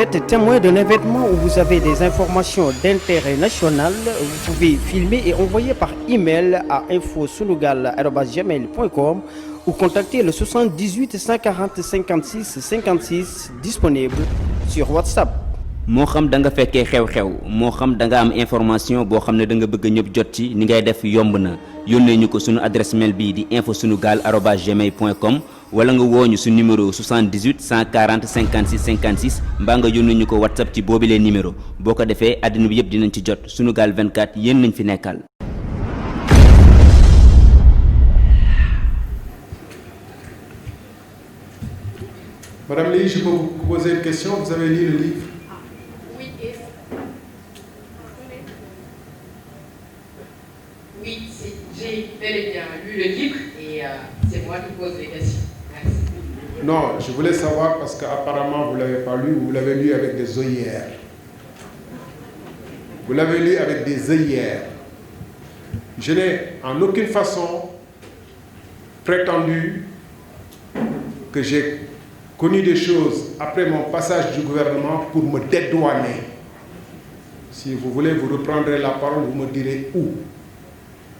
êtes témoin d'un événement où vous avez des informations d'intérêt national, vous pouvez filmer et envoyer par email à infosunugal@gmail.com ou contacter le 78 140 56 56 disponible sur WhatsApp. moo xam da nga fekkee xew-xew moo xam da nga am information boo xam ne da nga bëgg ñëpp jot ci ni ngay def yomb na yónnee ñu ko sunu adresse mail bii di infosunugal@gmail.com wala nga woo ñu su numéro 78 140 56 56 mbaa nga yónnee ñu ko WhatsApp ci boobilee numéro boo ko defee àddina bi yëpp dinañ ci jot Sunugal 24 yéen nañ fi nekkal. Madame Lee, je peux vous poser une question. Vous avez lu le livre? Oui, j'ai bel et bien lu le livre et c'est moi qui pose les questions. Merci. Non, je voulais savoir parce qu'apparemment vous ne l'avez pas lu, vous l'avez lu avec des œillères. Vous l'avez lu avec des œillères. Je n'ai en aucune façon prétendu que j'ai connu des choses après mon passage du gouvernement pour me dédouaner. Si vous voulez, vous reprendrez la parole, vous me direz où.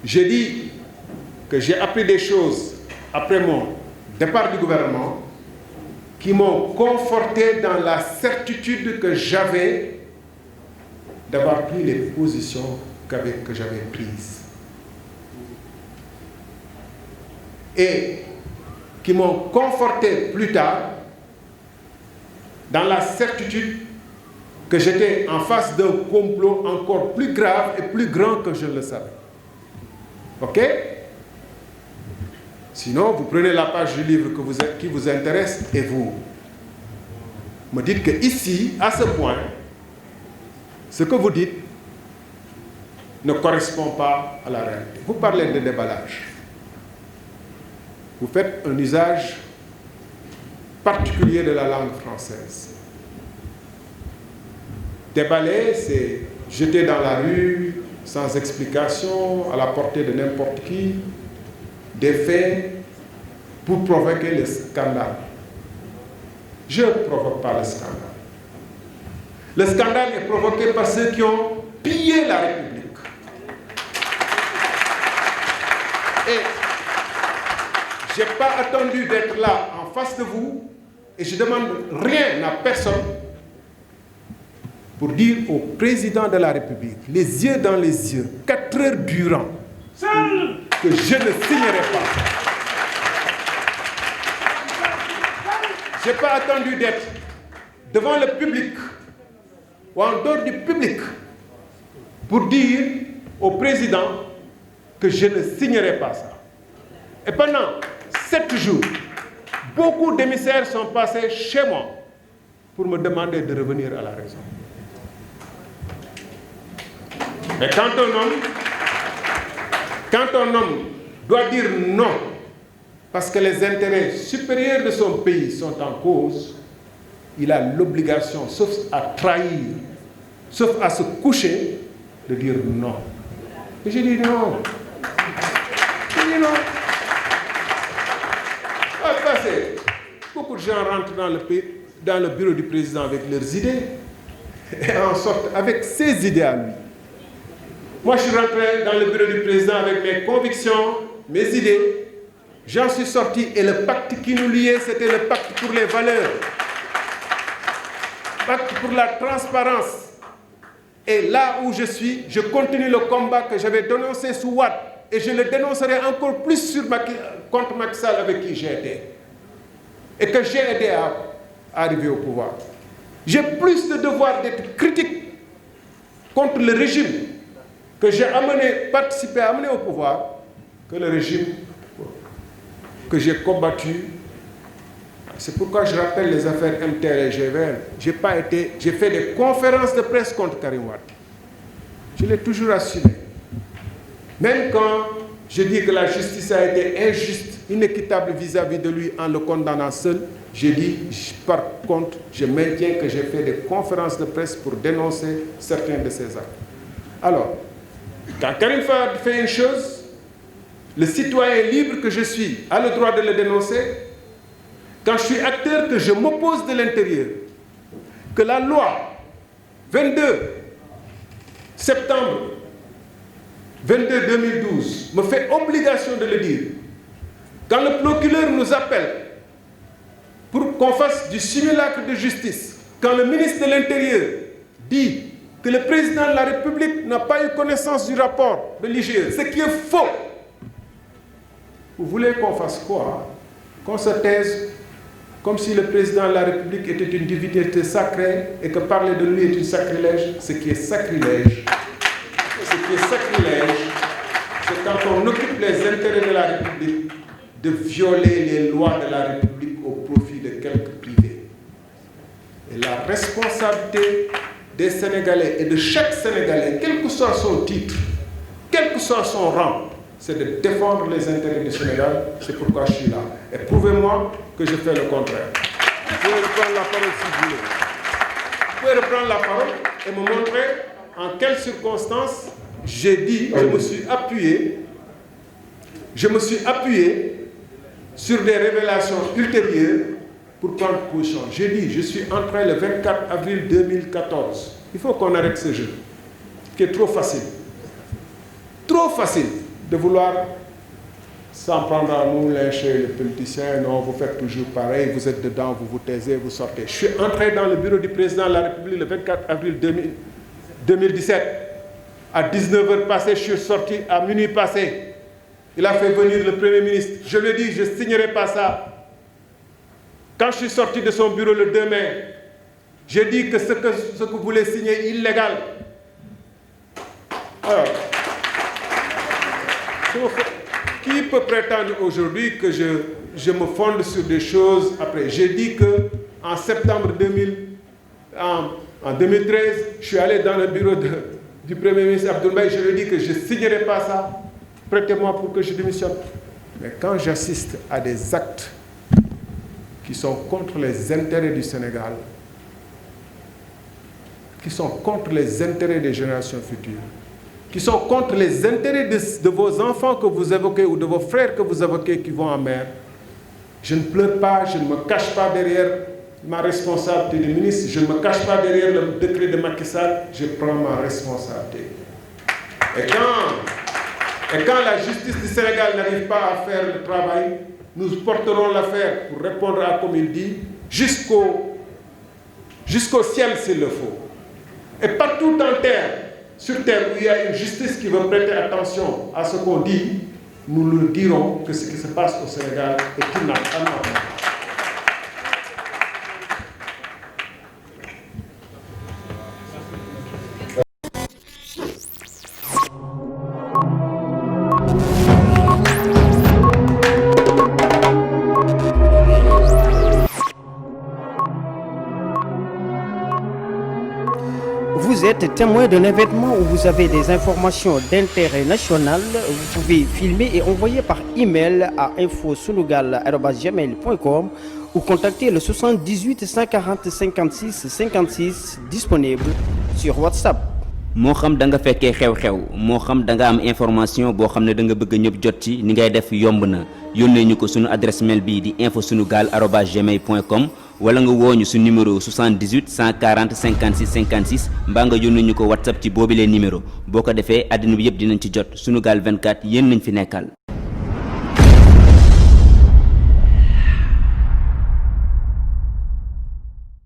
J'ai dit que j'ai appris des choses après mon départ du gouvernement qui m'ont conforté dans la certitude que j'avais d'avoir pris les positions que j'avais prises. Et qui m'ont conforté plus tard dans la certitude que j'étais en face d'un complot encore plus grave et plus grand que je le savais. Ok? Sinon, vous prenez la page du livre qui vous intéresse et vous me dites que ici, à ce point, ce que vous dites ne correspond pas à la réalité. Vous parlez de déballage. Vous faites un usage particulier de la langue française. Déballer, c'est jeter dans la rue, sans explication, à la portée de n'importe qui, des faits pour provoquer le scandale. Je ne provoque pas le scandale. Le scandale est provoqué par ceux qui ont pillé la République. Et je n'ai pas attendu d'être là en face de vous et je ne demande rien à personne pour dire au président de la République, les yeux dans les yeux, 4 heures durant, que je ne signerai pas. Je n'ai pas attendu d'être devant le public ou en dehors du public pour dire au président que je ne signerai pas ça. Et pendant 7 jours, beaucoup d'émissaires sont passés chez moi pour me demander de revenir à la raison. Mais quand un homme doit dire non, parce que les intérêts supérieurs de son pays sont en cause, il a l'obligation, sauf à trahir, sauf à se coucher, de dire non. Et j'ai dit non. J'ai dit non. Beaucoup de gens rentrent dans le bureau du président avec leurs idées et en sortent avec ses idées à lui. Moi, je suis rentré dans le bureau du président avec mes convictions, mes idées. J'en suis sorti et le pacte qui nous liait, c'était le pacte pour les valeurs. Pacte pour la transparence. Et là où je suis, je continue le combat que j'avais dénoncé sous Wade. Et je le dénoncerai encore plus contre Macky Sall avec qui j'ai été. Et que j'ai aidé à arriver au pouvoir. J'ai plus de devoir d'être critique contre le régime que j'ai participé à amener au pouvoir que le régime que j'ai combattu. C'est pourquoi je rappelle les affaires MTR et GVN. J'ai fait des conférences de presse contre Karim Wade. Je l'ai toujours assumé. Même quand je dis que la justice a été injuste, inéquitable vis-à-vis de lui en le condamnant seul, j'ai dit, par contre, je maintiens que j'ai fait des conférences de presse pour dénoncer certains de ces actes. Alors, quand Karim Wade fait une chose, le citoyen libre que je suis a le droit de le dénoncer. Quand je suis acteur, que je m'oppose de l'intérieur, que la loi 22 septembre 2012 me fait obligation de le dire. Quand le procureur nous appelle pour qu'on fasse du simulacre de justice, quand le ministre de l'Intérieur dit que le président de la République n'a pas eu connaissance du rapport de l'IGE, ce qui est faux. Vous voulez qu'on fasse quoi? Qu'on se taise comme si le président de la République était une divinité sacrée et que parler de lui est un sacrilège. Ce qui est sacrilège, c'est quand on occupe les intérêts de la République de violer les lois de la République au profit de quelques privés. Et la responsabilité des Sénégalais et de chaque Sénégalais, quel que soit son titre, quel que soit son rang, c'est de défendre les intérêts du Sénégal. C'est pourquoi je suis là. Et prouvez-moi que je fais le contraire. Vous pouvez reprendre la parole si vous voulez. Vous pouvez reprendre la parole et me montrer en quelles circonstances j'ai dit, je me suis appuyé sur des révélations ultérieures pour prendre position. J'ai dit, je suis entré le 24 avril 2014. Il faut qu'on arrête ce jeu, qui est trop facile. Trop facile de vouloir s'en prendre à nous, lyncher les politiciens. Non, vous faites toujours pareil, vous êtes dedans, vous vous taisez, vous sortez. Je suis entré dans le bureau du président de la République le 24 avril 2017. À 19h passées, je suis sorti à minuit passé. Il a fait venir le Premier ministre. Je lui ai dit, je ne signerai pas ça. Quand je suis sorti de son bureau le 2 mai, j'ai dit que ce que vous voulez signer est illégal. Alors, qui peut prétendre aujourd'hui que je me fonde sur des choses après? J'ai dit qu'en septembre 2013, je suis allé dans le bureau du Premier ministre Abdoul Mbaye, je lui ai dit que je ne signerai pas ça. Prêtez-moi pour que je démissionne. Mais quand j'assiste à des actes qui sont contre les intérêts du Sénégal, qui sont contre les intérêts des générations futures, qui sont contre les intérêts de vos enfants que vous évoquez ou de vos frères que vous évoquez qui vont en mer, je ne pleure pas, je ne me cache pas derrière ma responsabilité de ministre, je ne me cache pas derrière le décret de Macky Sall, je prends ma responsabilité. Et quand la justice du Sénégal n'arrive pas à faire le travail, nous porterons l'affaire, pour répondre à comme il dit, jusqu'au ciel s'il le faut. Et partout sur terre où il y a une justice qui veut prêter attention à ce qu'on dit, nous leur dirons que ce qui se passe au Sénégal est anormal. Vous êtes témoin d'un événement où vous avez des informations d'intérêt national, vous pouvez filmer et envoyer par email à infosunugal@gmail.com ou contacter le 78 140 56 56 disponible sur WhatsApp. moo xam da nga fekkee xew-xew moo xam da nga am information boo xam ne da nga bëgg ñëpp jot ci ni ngay def yomb na yónnee ñu ko sunu adresse mail bii di infosunugal@gmail.com wala nga wooñu su numéro 78 140 56 56 mbaa nga yónnee ñu ko WhatsApp ci boobilee numéro boo ko defee àddina bi yëpp dinañ ci jot Sunugal 24 yéen nañ fi nekkal.